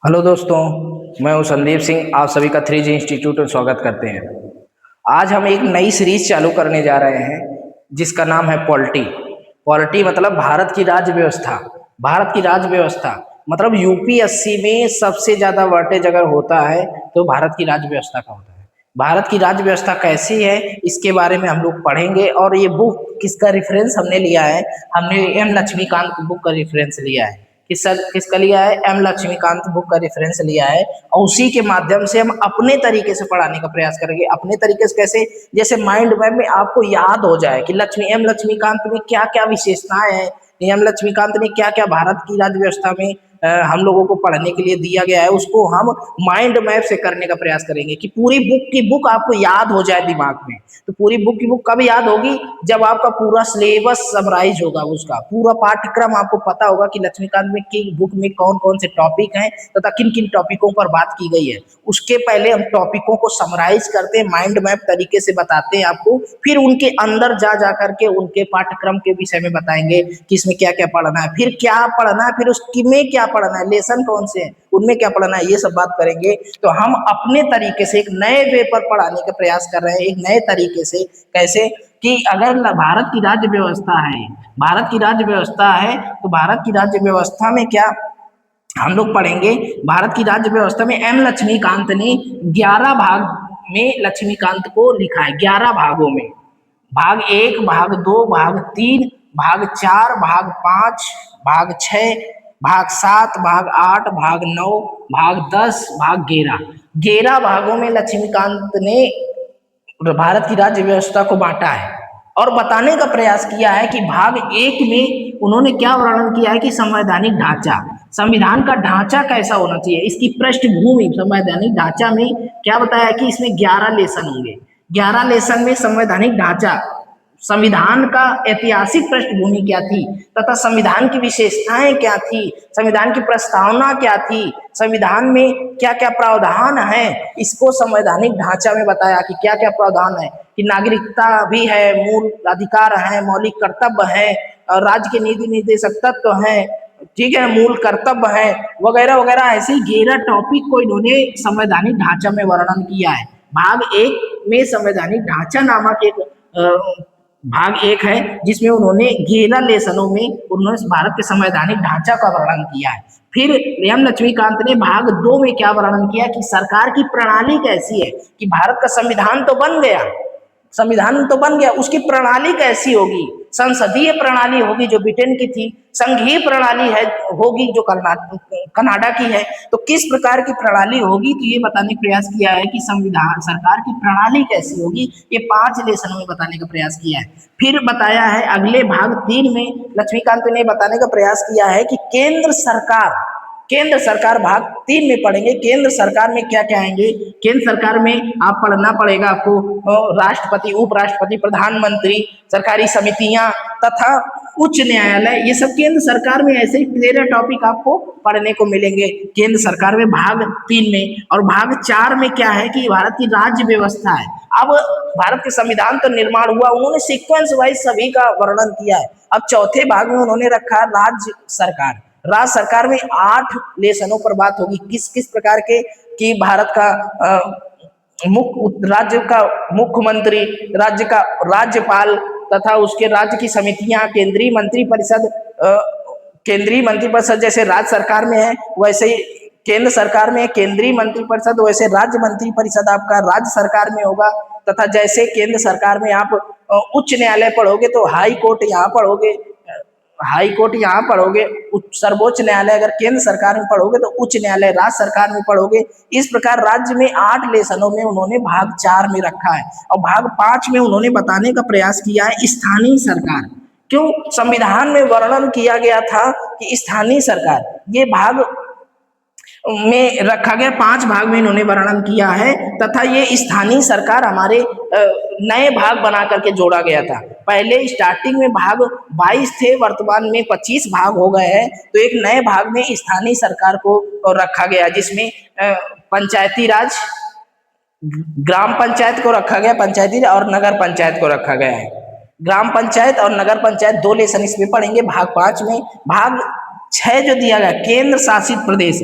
Hello दोस्तों, मैं हूं संदीप सिंह। आप सभी का 3G इंस्टीट्यूट में स्वागत करते हैं। आज हम एक नई सीरीज चालू करने जा रहे हैं जिसका नाम है पॉलिटी। पॉलिटी मतलब भारत की राज्य व्यवस्था। भारत की राज्य व्यवस्था मतलब यूपीएससी में सबसे ज्यादा वर्टेज अगर होता है तो भारत की राज्य व्यवस्था का होता है। भारत की राज्य व्यवस्था कैसी है इसके बारे में हम लोग पढ़ेंगे। और ये बुक किसका रेफरेंस हमने लिया है? हमने एम लक्ष्मीकांत बुक का रेफरेंस लिया है। किसका लिया है? एम लक्ष्मीकांत बुक का रेफरेंस लिया है। और उसी के माध्यम से हम अपने तरीके से पढ़ाने का प्रयास करेंगे। अपने तरीके से कैसे? जैसे माइंड मैप में आपको याद हो जाए कि एम लक्ष्मीकांत में क्या क्या विशेषताएं हैं, एम लक्ष्मीकांत ने क्या क्या भारत की राज्य व्यवस्था में हम लोगों को पढ़ने के लिए दिया गया है, उसको हम माइंड मैप से करने का प्रयास करेंगे कि पूरी बुक की बुक आपको याद हो जाए दिमाग में। तो पूरी बुक की बुक कब याद होगी? जब आपका पूरा सिलेबस समराइज होगा, उसका पूरा पाठ्यक्रम आपको पता होगा कि लक्ष्मीकांत में की बुक में कौन कौन से टॉपिक हैं तथा किन किन टॉपिकों पर बात की गई है। उसके पहले हम टॉपिकों को समराइज करते हैं, माइंड मैप तरीके से बताते हैं आपको, फिर उनके अंदर जा जा करके उनके पाठ्यक्रम के विषय में बताएंगे कि इसमें क्या क्या पढ़ना है, फिर क्या पढ़ना है, फिर उसमें क्या पढ़ना है, लेसन कौन से हैं, उनमें क्या पढ़ना है, ये सब बात करेंगे। तो हम अपने तरीके से एक नए वे पर पढ़ाने का प्रयास कर रहे हैं, एक नए तरीके से। कैसे? कि अगर भारत की राज्य व्यवस्था है, भारत की राज्य व्यवस्था है तो भारत की राज्य व्यवस्था में क्या हम लोग पढ़ेंगे? भारत की राज्य व्यवस्था में एम लक्ष्मीकांत ने 11 भाग में लक्ष्मीकांत को लिखा है। 11 भागों में, भाग 1, भाग 2, भाग 3, भाग 4, भाग 5, भाग 6, भाग 7, भाग 8, भाग 9, भाग 10, भाग 11। 11 भागों में लक्ष्मीकांत ने भारत की राज्य व्यवस्था को बांटा है और बताने का प्रयास किया है कि भाग 1 में उन्होंने क्या वर्णन किया है कि संवैधानिक ढांचा, संविधान का ढांचा कैसा होना चाहिए, इसकी पृष्ठभूमि, संवैधानिक ढांचा में क्या बताया कि इसमें 11 लेसन होंगे। 11 लेसन में संवैधानिक ढांचा, संविधान का ऐतिहासिक पृष्ठभूमि क्या थी तथा संविधान की विशेषताएं क्या थी, संविधान की प्रस्तावना क्या थी, संविधान में क्या क्या प्रावधान है, इसको संवैधानिक ढांचा में बताया कि क्या क्या प्रावधान है, कि नागरिकता भी है, मूल अधिकार है, मौलिक कर्तव्य है, और राज्य के नीति निर्देशक तत्व है, ठीक है, मूल कर्तव्य है, वगैरह वगैरह। ऐसे ही 11 टॉपिक को इन्होंने संवैधानिक ढांचा में वर्णन किया है। भाग 1 में संवैधानिक ढांचा नामक एक भाग 1 है जिसमें उन्होंने 11 लेसनों में उन्होंने भारत के संवैधानिक ढांचा का वर्णन किया है। फिर एम लक्ष्मीकांत ने भाग 2 में क्या वर्णन किया कि सरकार की प्रणाली कैसी है, कि भारत का संविधान तो बन गया, संविधान तो बन गया, उसकी प्रणाली कैसी होगी, संसदीय प्रणाली होगी जो ब्रिटेन की थी, संघीय प्रणाली है होगी जो कनाडा की है, तो किस प्रकार की प्रणाली होगी, तो ये बताने का प्रयास किया है कि संविधान सरकार की प्रणाली कैसी होगी। ये 5 लेसनों में बताने का प्रयास किया है। फिर बताया है अगले भाग 3 में लक्ष्मीकांत ने बताने का प्रयास किया है कि केंद्र सरकार, केंद्र सरकार भाग 3 में पढ़ेंगे। केंद्र सरकार में क्या क्या आएंगे? केंद्र सरकार में आप पढ़ना पड़ेगा आपको राष्ट्रपति, उपराष्ट्रपति, प्रधानमंत्री, सरकारी समितियां तथा उच्च न्यायालय, ये सब केंद्र सरकार में ऐसे ही 13 टॉपिक आपको पढ़ने को मिलेंगे केंद्र सरकार में भाग 3 में। और भाग 4 में क्या है कि भारत की राज्य व्यवस्था है। अब भारत के संविधान तो निर्माण हुआ, उन्होंने सीक्वेंस वाइज सभी का वर्णन किया है। अब चौथे भाग में उन्होंने रखा राज्य सरकार। राज्य सरकार में 8 लेसनों पर बात होगी, किस किस प्रकार के, कि भारत का राज्य का मुख्यमंत्री, राज्य का राज्यपाल तथा उसके राज्य की समितियां, केंद्रीय मंत्रिपरिषद, केंद्रीय मंत्रिपरिषद जैसे राज्य सरकार में है वैसे ही केंद्र सरकार में केंद्रीय मंत्रिपरिषद, वैसे राज्य मंत्रिपरिषद आपका राज्य सरकार में होगा। तथा जैसे केंद्र सरकार में आप उच्च न्यायालय पढ़ोगे तो हाई कोर्ट यहाँ पढ़ोगे, हाई कोर्ट यहाँ पढ़ोगे, सर्वोच्च न्यायालय अगर केंद्र सरकार में पढ़ोगे तो उच्च न्यायालय राज्य सरकार में पढ़ोगे। इस प्रकार राज्य में 8 लेसनों में उन्होंने भाग 4 में रखा है। और भाग 5 में उन्होंने बताने का प्रयास किया है स्थानीय सरकार। क्यों? संविधान में वर्णन किया गया था कि स्थानीय सरकार, ये भाग में रखा गया, 5 भाग में इन्होंने वर्णन किया है। तथा ये स्थानीय सरकार हमारे नए भाग बना करके जोड़ा गया था। पहले स्टार्टिंग में भाग 22 थे, वर्तमान में 25 भाग हो गए हैं। तो एक नए भाग में स्थानीय सरकार को रखा गया जिसमें पंचायती राज, ग्राम पंचायत को रखा गया, पंचायती और नगर पंचायत को रखा गया है। ग्राम पंचायत और नगर पंचायत 2 लेसन इसमें पढ़ेंगे भाग 5 में। भाग छह जो दिया गया केंद्र शासित प्रदेश,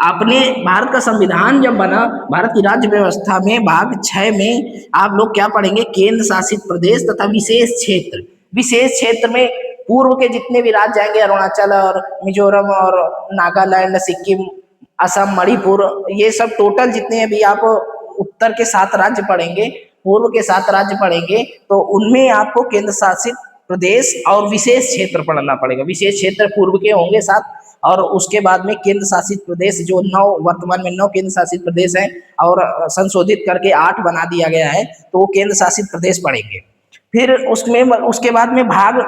आपने भारत का संविधान जब बना, भारत की राज्य व्यवस्था में भाग 6 में आप लोग क्या पढ़ेंगे, केंद्र शासित प्रदेश तथा विशेष क्षेत्र। विशेष क्षेत्र में पूर्व के जितने भी राज्य आएंगे, अरुणाचल और मिजोरम और नागालैंड, सिक्किम, असम, मणिपुर, ये सब टोटल जितने भी आप उत्तर के 7 राज्य पढ़ेंगे, पूर्व के 7 राज्य पढ़ेंगे, तो उनमें आपको केंद्र शासित प्रदेश और विशेष क्षेत्र पढ़ना पड़ेगा। विशेष क्षेत्र पूर्व के होंगे 7, और उसके बाद में केंद्र शासित प्रदेश जो 9, वर्तमान में 9 केंद्र शासित प्रदेश हैं और संशोधित करके 8 बना दिया गया है, तो वो केंद्र शासित प्रदेश पढ़ेंगे। फिर उसमें उसके बाद में भाग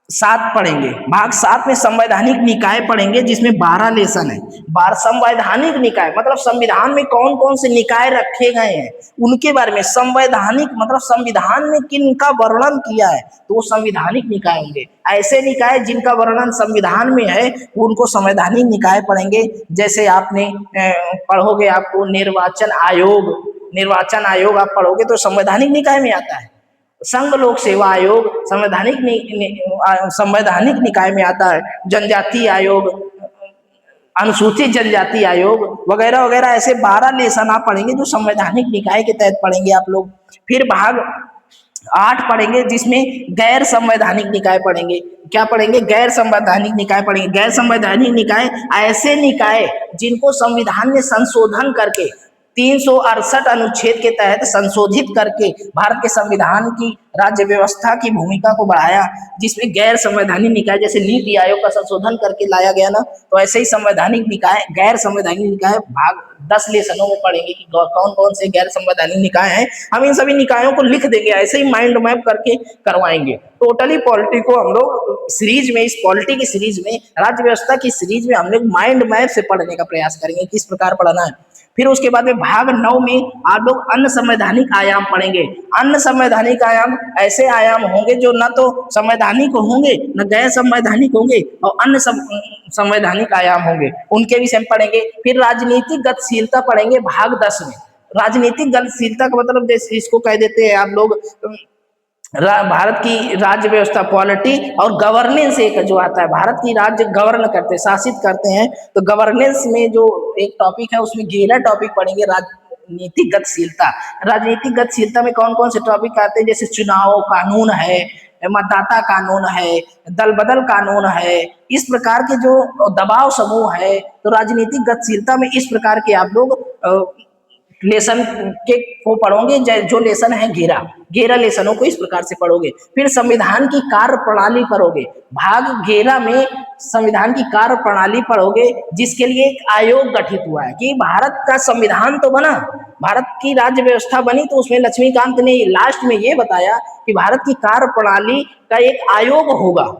7 पढ़ेंगे। भाग 7 में संवैधानिक निकाय पढ़ेंगे, जिसमें 12 लेसन है। 12 संवैधानिक निकाय मतलब संविधान में कौन कौन से निकाय रखे गए हैं उनके बारे में। संवैधानिक मतलब संविधान में किन का वर्णन किया है, तो वो संविधानिक निकाय होंगे। ऐसे निकाय जिनका वर्णन संविधान में है उनको संवैधानिक निकाय पढ़ेंगे। जैसे आपने पढ़ोगे, आपको निर्वाचन आयोग, निर्वाचन आयोग आप पढ़ोगे तो संवैधानिक निकाय में आता है। संघ लोक सेवा आयोग संवैधानिक निकाय में आता है। जनजाति आयोग, अनुसूचित जनजाति आयोग वगैरह वगैरह, ऐसे 12 लेसन आप पढ़ेंगे जो संवैधानिक निकाय के तहत पढ़ेंगे आप लोग। फिर भाग 8 पढ़ेंगे, जिसमें गैर संवैधानिक निकाय पढ़ेंगे। क्या पढ़ेंगे, गैर संवैधानिक निकाय पढ़ेंगे। गैर संवैधानिक निकाय ऐसे निकाय जिनको संविधान में संशोधन करके 368 अनुच्छेद के तहत संशोधित करके भारत के संविधान की राज्य व्यवस्था की भूमिका को बढ़ाया, जिसमें गैर संवैधानिक निकाय जैसे नीति आयोग का संशोधन करके लाया गया ना, तो ऐसे ही संवैधानिक निकाय, गैर संवैधानिक निकाय भाग 10 लेसनों में पढ़ेंगे कि कौन कौन से गैर संवैधानिक निकाय हैं। हम इन सभी निकायों को लिख देंगे, ऐसे ही माइंड मैप करके करवाएंगे। टोटली पॉलिटी को हम लोग सीरीज में, इस पॉलिटी की सीरीज में, राज्य व्यवस्था की सीरीज में हम लोग माइंड मैप से पढ़ने का प्रयास करेंगे, किस प्रकार पढ़ना है। फिर उसके बाद में भाग 9 में आप लोग अन्य संवैधानिक आयाम पढ़ेंगे। अन्य संवैधानिक आयाम ऐसे आयाम होंगे जो न तो संवैधानिक होंगे न गैर संवैधानिक होंगे, और अन्य संवैधानिक आयाम होंगे, उनके विषय में पढ़ेंगे। फिर राजनीतिक गतिशीलता पढ़ेंगे भाग 10 में। राजनीतिक गतिशीलता का मतलब जैसे इसको कह देते हैं आप लोग, भारत की राज्य व्यवस्था, पॉलिटी और गवर्नेंस एक जो आता है, भारत की राज्य गवर्न करते हैं, शासित करते हैं, तो गवर्नेंस में जो एक टॉपिक है उसमें 11 टॉपिक पढ़ेंगे। राजनीतिक गतिशीलता, राजनीतिक गतिशीलता में कौन कौन से टॉपिक आते हैं, जैसे चुनाव कानून है, मतदाता कानून है, दल बदल कानून है, इस प्रकार के जो दबाव समूह है। तो राजनीतिक गतिशीलता में इस प्रकार के आप लोग लेसन के को पढ़ोगे, जो लेसन है 11 लेसनों को इस प्रकार से पढ़ोगे। फिर संविधान की कार्य प्रणाली पढ़ोगे। भाग 11 में संविधान की कार्य प्रणाली पढ़ोगे, जिसके लिए एक आयोग गठित हुआ है कि भारत का संविधान तो बना, भारत की राज्य व्यवस्था बनी, तो उसमें लक्ष्मीकांत ने लास्ट में ये बताया कि भारत की कार्य प्रणाली का एक आयोग होगा,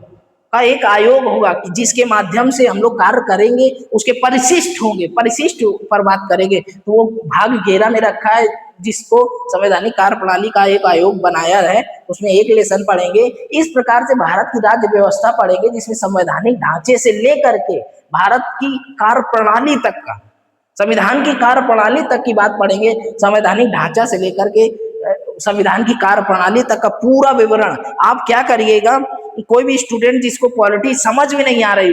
कि जिसके माध्यम से हम लोग कार्य करेंगे, उसके परिशिष्ट होंगे, परिशिष्ट पर बात करेंगे। तो वो भाग 11 में रखा है, जिसको संवैधानिक कार्य प्रणाली का एक आयोग बनाया है, उसमें एक लेसन पढ़ेंगे। इस प्रकार से भारत की राज्य व्यवस्था पढ़ेंगे, जिसमें संवैधानिक ढांचे से लेकर के भारत की कार्य प्रणाली तक का, संविधान की कार्य प्रणाली तक की बात पढ़ेंगे। संवैधानिक ढांचा से लेकर के संविधान की कार्य प्रणाली तक का पूरा विवरण। आप क्या करिएगा, कोई भी स्टूडेंट जिसको पॉलिटी समझ में नहीं आ रही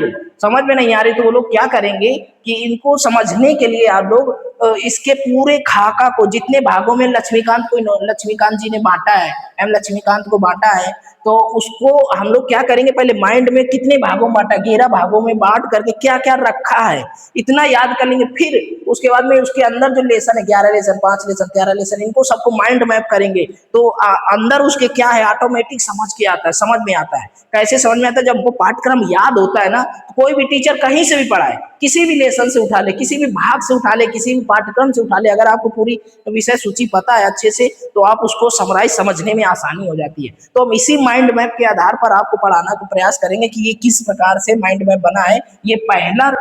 तो वो लोग क्या करेंगे कि इनको समझने के लिए आप लोग इसके पूरे खाका को, जितने भागों में लक्ष्मीकांत जी ने बांटा है, एम लक्ष्मीकांत को बांटा है, तो उसको हम लोग क्या करेंगे, पहले माइंड में कितने भागों में बांटा, 11 भागों में बांट करके क्या क्या रखा है इतना याद कर लेंगे। फिर उसके बाद में उसके अंदर जो लेसन है, 11 लेसन, 5 लेसन, 13 लेसन, इनको सबको माइंड मैप करेंगे, तो अंदर उसके क्या है, ऑटोमेटिक समझ में आता है। कैसे समझ में आता है, जब हमको पाठ्यक्रम याद होता है ना, तो कोई भी टीचर कहीं से भी पढ़ाए, किसी भी लेसन से उठा ले, किसी भी भाग से उठा ले, किसी भी पाठ्यक्रम से उठा ले, अगर आपको पूरी विषय सूची पता है अच्छे से, तो आप उसको समराइज समझने में आसानी हो जाती है। तो हम इसी माइंड मैप के आधार पर आपको पढ़ाना का प्रयास करेंगे कि ये किस प्रकार से माइंड मैप बना है। ये पहला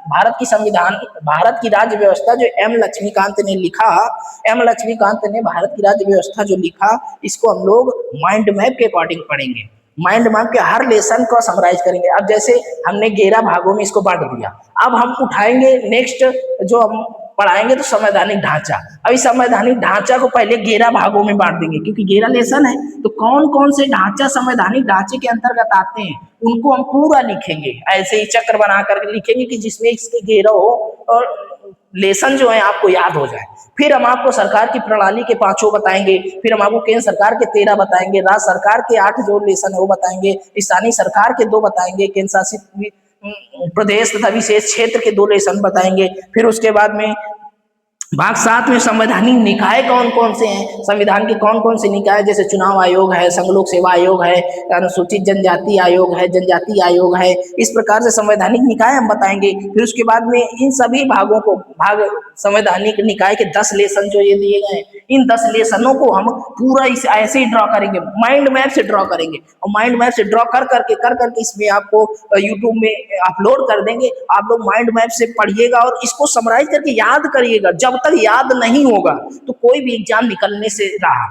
भारत की संविधान, भारत की राज्य व्यवस्था जो एम लक्ष्मीकांत ने लिखा, एम लक्ष्मीकांत ने भारत की राज्य व्यवस्था जो लिखा, इसको हम लोग माइंड मैप के अकॉर्डिंग पढ़ेंगे। माइंड मैप के हर लेसन को समराइज करेंगे। अब जैसे हमने 11 भागों में इसको बांट दिया, अब हम उठाएंगे नेक्स्ट जो हम पढ़ाएंगे तो संवैधानिक ढांचा। अभी संवैधानिक ढांचा को पहले 11 भागों में बांट देंगे, क्योंकि 11 लेसन है, तो कौन कौन से ढांचा संवैधानिक ढांचे के अंतर्गत आते हैं उनको हम पूरा लिखेंगे, ऐसे ही चक्र बना करके लिखेंगे कि जिसमें इसके 11 हो और लेसन जो है आपको याद हो जाए। फिर हम आपको सरकार की प्रणाली के 5 बताएंगे, फिर हम आपको केंद्र सरकार के 13 बताएंगे, राज्य सरकार के 8 जो लेसन है वो बताएंगे, स्थानीय सरकार के 2 बताएंगे, केंद्र शासित प्रदेश तथा विशेष क्षेत्र के 2 लेसन बताएंगे। फिर उसके बाद में भाग 7 में संवैधानिक निकाय कौन कौन से हैं, संविधान के कौन कौन से निकाय, जैसे चुनाव आयोग है, संघ लोक सेवा आयोग है, अनुसूचित जनजाति आयोग है, जनजाति आयोग है, इस प्रकार से संवैधानिक निकाय हम बताएंगे। फिर उसके बाद में इन सभी भागों को, भाग संवैधानिक निकाय के 10 लेसन जो ये दिए गए, इन 10 लेसनों को हम पूरा इस ऐसे ही ड्रॉ करेंगे, माइंड मैप से ड्रॉ करेंगे, और माइंड मैप से ड्रॉ कर करके इसमें आपको यूट्यूब में अपलोड कर देंगे। आप लोग माइंड मैप से पढ़िएगा और इसको समराइज करके याद करिएगा। जब तक याद नहीं होगा तो कोई भी एग्जाम निकलने से रहा,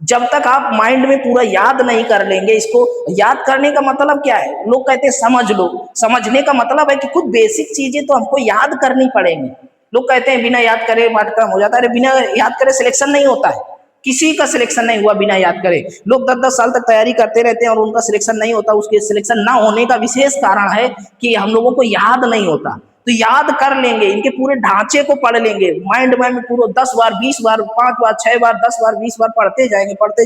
जब तक आप माइंड में पूरा याद नहीं कर लेंगे। इसको याद करने का मतलब क्या है, लोग कहते हैं समझ लो, समझने का मतलब है कि कुछ बेसिक चीजें तो हमको याद करनी पड़ेंगी। लोग कहते हैं बिना याद करे पाठ्यक्रम हो जाता है, बिना याद करे सिलेक्शन नहीं होता है, किसी का सिलेक्शन नहीं हुआ बिना याद करे। लोग 10-10 साल तक तैयारी करते रहते हैं और उनका सिलेक्शन नहीं होता। उसके सिलेक्शन ना होने का विशेष कारण है कि हम लोगों को याद नहीं होता। तो याद कर लेंगे, इनके पूरे ढांचे को पढ़ लेंगे, माइंड में पूरा 10 बार 20 बार 5 बार 6 बार 10 बार 20 बार पढ़ते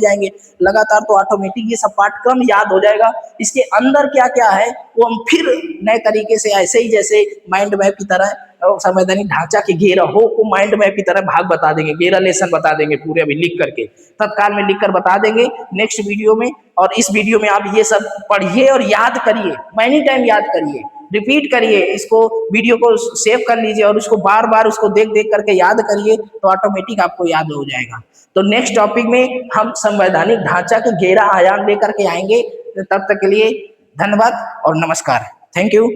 जाएंगे लगातार, तो ऑटोमेटिक ये सब पाठ्यक्रम याद हो जाएगा। इसके अंदर क्या क्या है वो हम फिर नए तरीके से, ऐसे ही जैसे माइंड मैप की तरह संवैधानिक ढांचा के 11 को माइंड मैप की तरह भाग बता देंगे, 11 लेसन बता देंगे पूरे, अभी लिख करके तत्काल में लिख कर बता देंगे नेक्स्ट वीडियो में। और इस वीडियो में आप ये सब पढ़िए और याद करिए, मैनी टाइम याद करिए, रिपीट करिए, इसको वीडियो को सेव कर लीजिए और उसको बार बार उसको देख देख करके याद करिए, तो ऑटोमेटिक आपको याद हो जाएगा। तो नेक्स्ट टॉपिक में हम संवैधानिक ढांचा के 11 आयाम लेकर के आएंगे। तब तक के लिए धन्यवाद और नमस्कार, थैंक यू।